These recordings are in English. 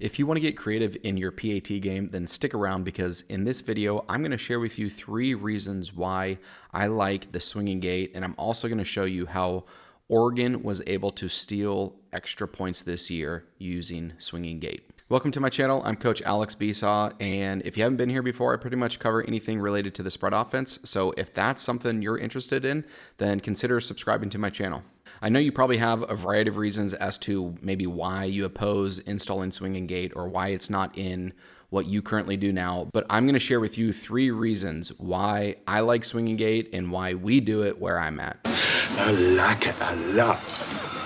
If you want to get creative in your PAT game, then stick around because in this video, I'm going to share with you 3 reasons why I like the swinging gate, and I'm also going to show you how Oregon was able to steal extra points this year using swinging gate. Welcome to my channel. I'm Coach Alex Besaw, and if you haven't been here before, I pretty much cover anything related to the spread offense. So if that's something you're interested in, then consider subscribing to my channel. I know you probably have a variety of reasons as to maybe why you oppose installing swinging gate or why it's not in what you currently do now, but I'm going to share with you 3 reasons why I like swinging gate and why we do it where I'm at. I like it a lot.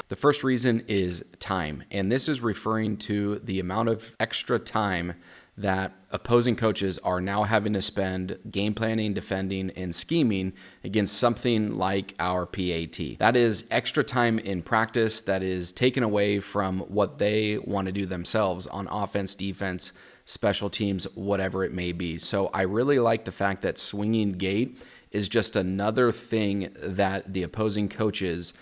The first reason is time, and this is referring to the amount of extra time that opposing coaches are now having to spend game planning, defending, and scheming against something like our PAT. That is extra time in practice that is taken away from what they want to do themselves on offense, defense, special teams, whatever it may be. So I really like the fact that swinging gate is just another thing that the opposing coaches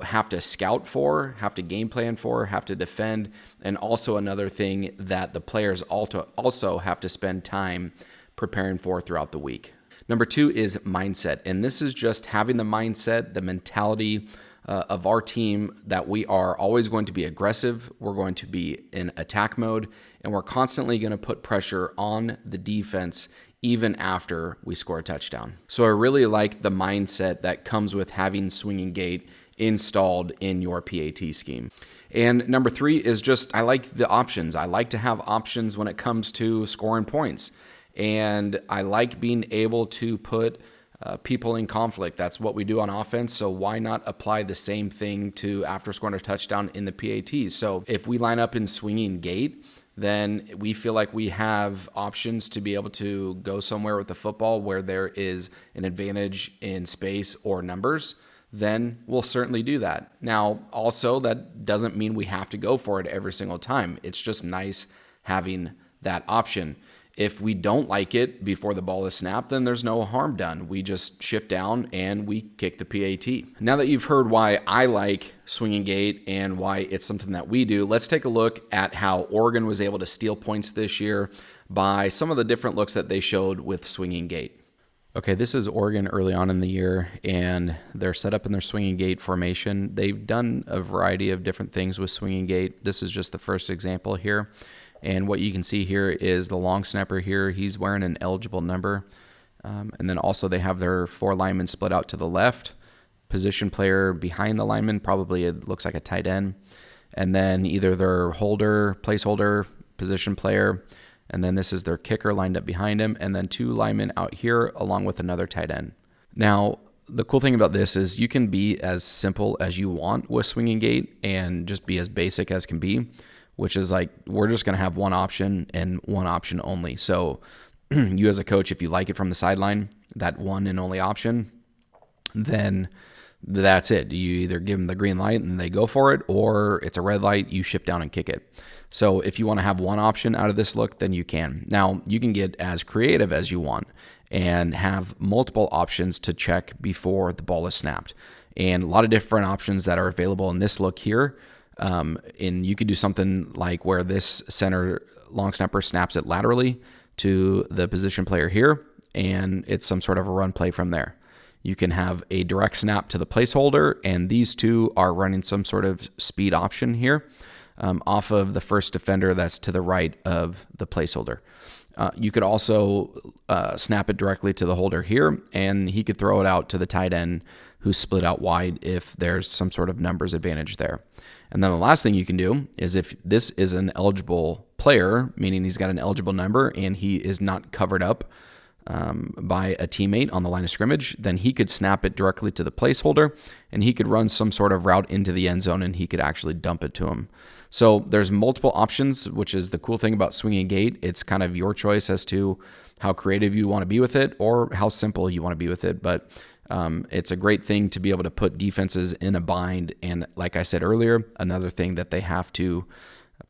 have to scout for, have to game plan for, have to defend, and also another thing that the players also have to spend time preparing for throughout the week. Number 2 is mindset, and this is just having the mindset, the mentality of our team that we are always going to be aggressive, we're going to be in attack mode, and we're constantly going to put pressure on the defense even after we score a touchdown. So I really like the mindset that comes with having swinging gate installed in your PAT scheme. And number 3 is just, I like the options. I like to have options when it comes to scoring points. And I like being able to put people in conflict. That's what we do on offense. So why not apply the same thing to after scoring a touchdown in the PAT? So if we line up in swinging gate, then we feel like we have options to be able to go somewhere with the football where there is an advantage in space or numbers, then we'll certainly do that. Now, also, that doesn't mean we have to go for it every single time. It's just nice having that option. If we don't like it before the ball is snapped, then there's no harm done. We just shift down and we kick the PAT. Now that you've heard why I like swinging gate and why it's something that we do, let's take a look at how Oregon was able to steal points this year by some of the different looks that they showed with swinging gate. Okay, this is Oregon early on in the year, and they're set up in their swinging gate formation. They've done a variety of different things with swinging gate. This is just the first example here. And what you can see here is the long snapper here. He's wearing an eligible number. And then also they have their 4 linemen split out to the left. Position player behind the lineman, probably it looks like a tight end. And then either their holder, placeholder, position player, and then this is their kicker lined up behind him, and then 2 linemen out here along with another tight end. Now, the cool thing about this is you can be as simple as you want with swinging gate and just be as basic as can be, which is like we're just going to have one option and one option only. So you as a coach, if you like it from the sideline, that one and only option, then that's it. You either give them the green light and they go for it, or it's a red light, you shift down and kick it. So if you want to have one option out of this look, then you can. Now, you can get as creative as you want and have multiple options to check before the ball is snapped. And a lot of different options that are available in this look here. And you could do something like where this center long snapper snaps it laterally to the position player here, and it's some sort of a run play from there. You can have a direct snap to the placeholder, and these 2 are running some sort of speed option here off of the first defender that's to the right of the placeholder. You could also snap it directly to the holder here, and he could throw it out to the tight end who's split out wide if there's some sort of numbers advantage there. And then the last thing you can do is if this is an eligible player, meaning he's got an eligible number and he is not covered up by a teammate on the line of scrimmage, then he could snap it directly to the placeholder and he could run some sort of route into the end zone and he could actually dump it to him. So there's multiple options, which is the cool thing about swinging gate. It's kind of your choice as to how creative you want to be with it or how simple you want to be with it. But it's a great thing to be able to put defenses in a bind. And like I said earlier, another thing that they have to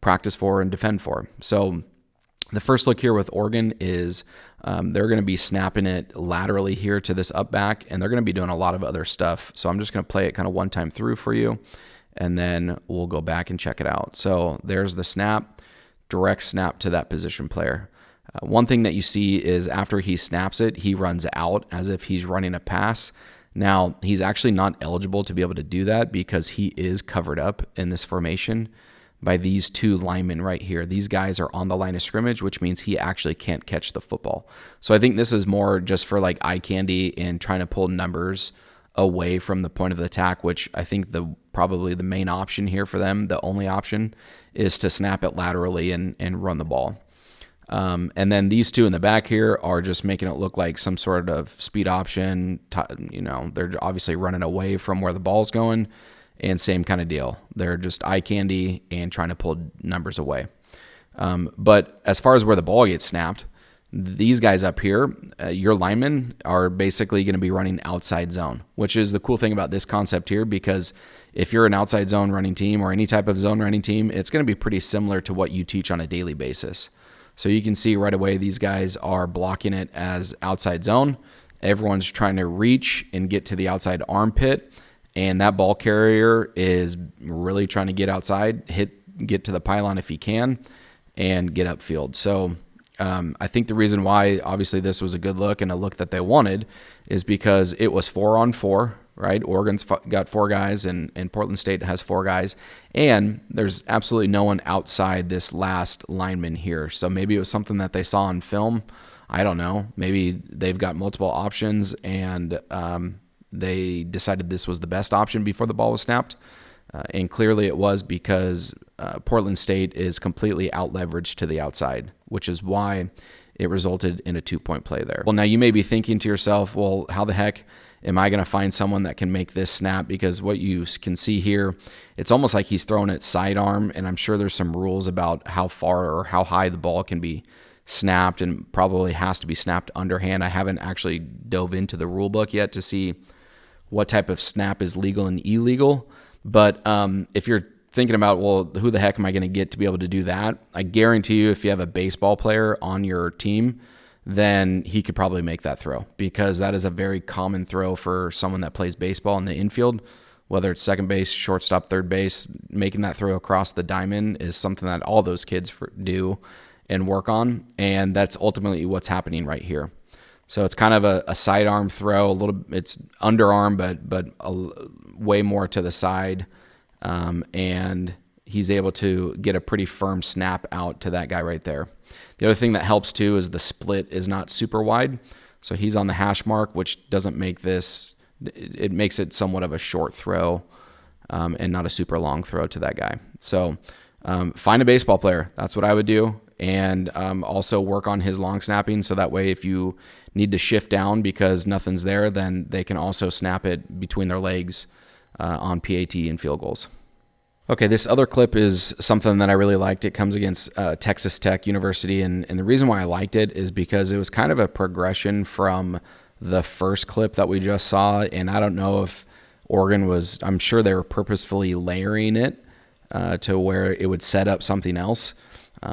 practice for and defend for. So the first look here with Oregon is they're going to be snapping it laterally here to this up back, and they're going to be doing a lot of other stuff. So I'm just going to play it kind of one time through for you, and then we'll go back and check it out. So there's the snap. direct snap to that position player. One thing that you see is after he snaps it, he runs out as if he's running a pass. Now, he's actually not eligible to be able to do that because he is covered up in this formation by these two linemen right here. These guys are on the line of scrimmage, which means he actually can't catch the football. So I think this is more just for like eye candy and trying to pull numbers away from the point of the attack, which I think probably the main option here for them, the only option, is to snap it laterally and run the ball. And then these two in the back here are just making it look like some sort of speed option. They're obviously running away from where the ball's going, and same kind of deal. They're just eye candy and trying to pull numbers away. But as far as where the ball gets snapped, these guys up here, your linemen are basically going to be running outside zone, which is the cool thing about this concept here, because if you're an outside zone running team or any type of zone running team, it's going to be pretty similar to what you teach on a daily basis. So you can see right away these guys are blocking it as outside zone. Everyone's trying to reach and get to the outside armpit, and that ball carrier is really trying to get outside, get to the pylon if he can, and get upfield. So I think the reason why obviously this was a good look and a look that they wanted is because it was 4-on-4, right? Oregon's got 4 guys and Portland State has 4 guys. And there's absolutely no one outside this last lineman here. So maybe it was something that they saw on film. I don't know. Maybe they've got multiple options and they decided this was the best option before the ball was snapped. And clearly it was because Portland State is completely out-leveraged to the outside, which is why it resulted in a 2-point play there. Well, now you may be thinking to yourself, well, how the heck am I going to find someone that can make this snap? Because what you can see here, it's almost like he's throwing it sidearm, and I'm sure there's some rules about how far or how high the ball can be snapped and probably has to be snapped underhand. I haven't actually dove into the rule book yet to see what type of snap is legal and illegal. But if you're thinking about, well, who the heck am I going to get to be able to do that? I guarantee you if you have a baseball player on your team, then he could probably make that throw, because that is a very common throw for someone that plays baseball in the infield, whether it's second base, shortstop, third base. Making that throw across the diamond is something that all those kids do and work on, and that's ultimately what's happening right here. So it's kind of a sidearm throw, it's underarm, but way more to the side, and he's able to get a pretty firm snap out to that guy right there. The other thing that helps too is the split is not super wide, so he's on the hash mark, which doesn't make this. It makes it somewhat of a short throw, and not a super long throw to that guy. So find a baseball player. That's what I would do. And also work on his long snapping, so that way if you need to shift down because nothing's there, then they can also snap it between their legs on PAT and field goals. Okay, this other clip is something that I really liked. It comes against Texas Tech University, and the reason why I liked it is because it was kind of a progression from the first clip that we just saw, and I don't know if Oregon was, I'm sure they were purposefully layering it to where it would set up something else.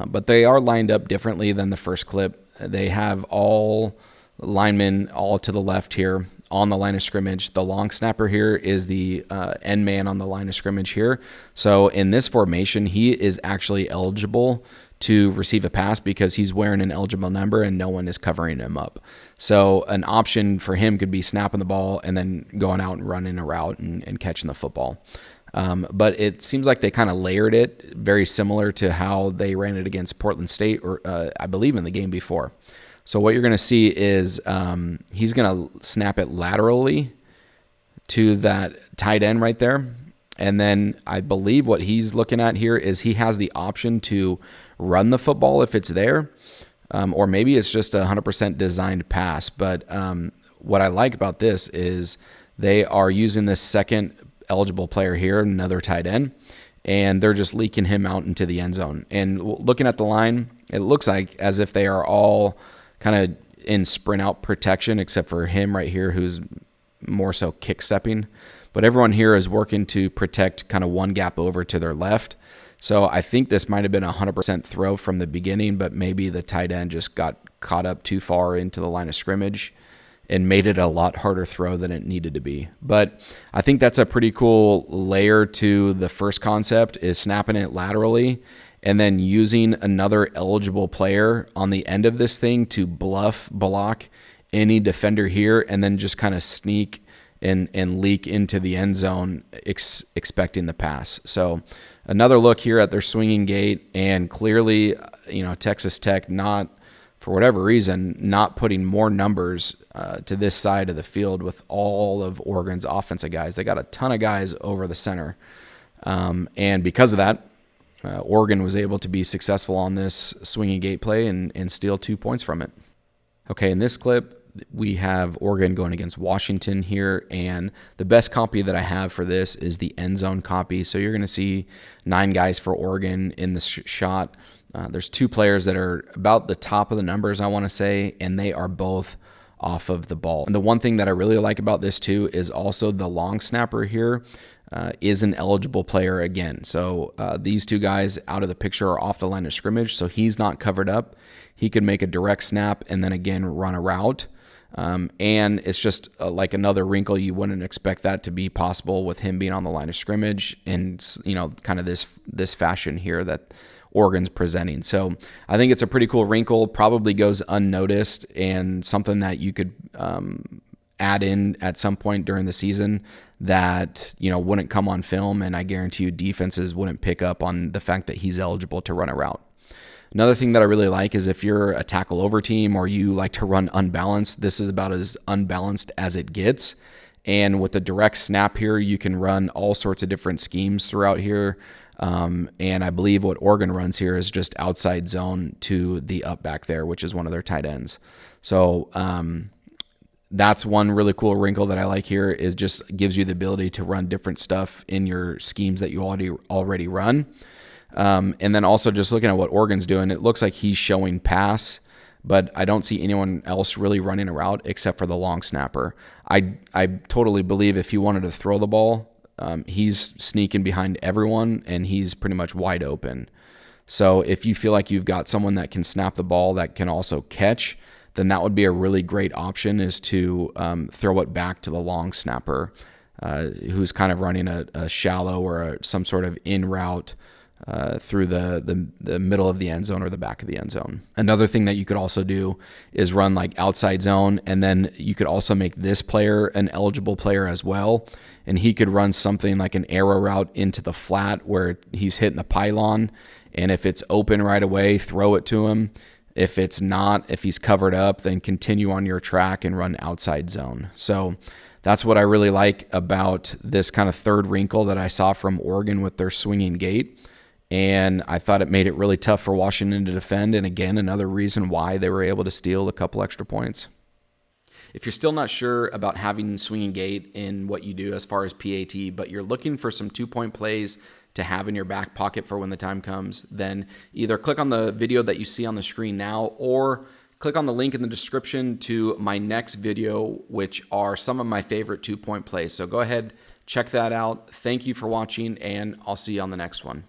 But they are lined up differently than the first clip. They have all linemen all to the left here on the line of scrimmage. The long snapper here is the end man on the line of scrimmage here. So in this formation, he is actually eligible to receive a pass because he's wearing an eligible number and no one is covering him up. So an option for him could be snapping the ball and then going out and running a route and catching the football. But it seems like they kind of layered it very similar to how they ran it against Portland State, or I believe in the game before. So what you're going to see is he's going to snap it laterally to that tight end right there. And then I believe what he's looking at here is he has the option to run the football if it's there, or maybe it's just a 100% designed pass. But what I like about this is they are using this second eligible player here, another tight end, and they're just leaking him out into the end zone. And looking at the line, it looks like as if they are all kind of in sprint out protection, except for him right here, who's more so kick stepping. But everyone here is working to protect kind of one gap over to their left. So I think this might have been a 100% throw from the beginning, but maybe the tight end just got caught up too far into the line of scrimmage and made it a lot harder throw than it needed to be. But I think that's a pretty cool layer to the first concept, is snapping it laterally and then using another eligible player on the end of this thing to bluff block any defender here, and then just kind of sneak and leak into the end zone expecting the pass. So another look here at their swinging gate, and clearly, Texas Tech, not for whatever reason, not putting more numbers to this side of the field with all of Oregon's offensive guys. They got a ton of guys over the center. And because of that, Oregon was able to be successful on this swinging gate play and steal 2 points from it. Okay, in this clip, we have Oregon going against Washington here, and the best copy that I have for this is the end zone copy. So you're going to see 9 guys for Oregon in the shot. There's 2 players that are about the top of the numbers, I want to say, and they are both off of the ball. And the one thing that I really like about this too is also the long snapper here is an eligible player again. So these 2 guys out of the picture are off the line of scrimmage, so he's not covered up. He could make a direct snap and then again run a route. And it's just like another wrinkle. You wouldn't expect that to be possible with him being on the line of scrimmage and, kind of this fashion here that Oregon's presenting. So I think it's a pretty cool wrinkle, probably goes unnoticed, and something that you could add in at some point during the season that, wouldn't come on film. And I guarantee you defenses wouldn't pick up on the fact that he's eligible to run a route. Another thing that I really like is if you're a tackle over team or you like to run unbalanced, this is about as unbalanced as it gets. And with the direct snap here, you can run all sorts of different schemes throughout here. And I believe what Oregon runs here is just outside zone to the up back there, which is one of their tight ends. So that's one really cool wrinkle that I like here, is just gives you the ability to run different stuff in your schemes that you already run. And then also just looking at what Oregon's doing, it looks like he's showing pass, but I don't see anyone else really running a route except for the long snapper. I totally believe if he wanted to throw the ball, he's sneaking behind everyone and he's pretty much wide open. So if you feel like you've got someone that can snap the ball that can also catch, then that would be a really great option, is to throw it back to the long snapper, who's kind of running a shallow or some sort of in route through the middle of the end zone or the back of the end zone. Another thing that you could also do is run like outside zone, and then you could also make this player an eligible player as well, and he could run something like an arrow route into the flat where he's hitting the pylon, and if it's open right away, throw it to him. If it's not, if he's covered up, then continue on your track and run outside zone. So that's what I really like about this kind of third wrinkle that I saw from Oregon with their swinging gate. And I thought it made it really tough for Washington to defend. And again, another reason why they were able to steal a couple extra points. If you're still not sure about having swinging gate in what you do as far as PAT, but you're looking for some 2-point plays to have in your back pocket for when the time comes, then either click on the video that you see on the screen now, or click on the link in the description to my next video, which are some of my favorite 2-point plays. So go ahead, check that out. Thank you for watching, and I'll see you on the next one.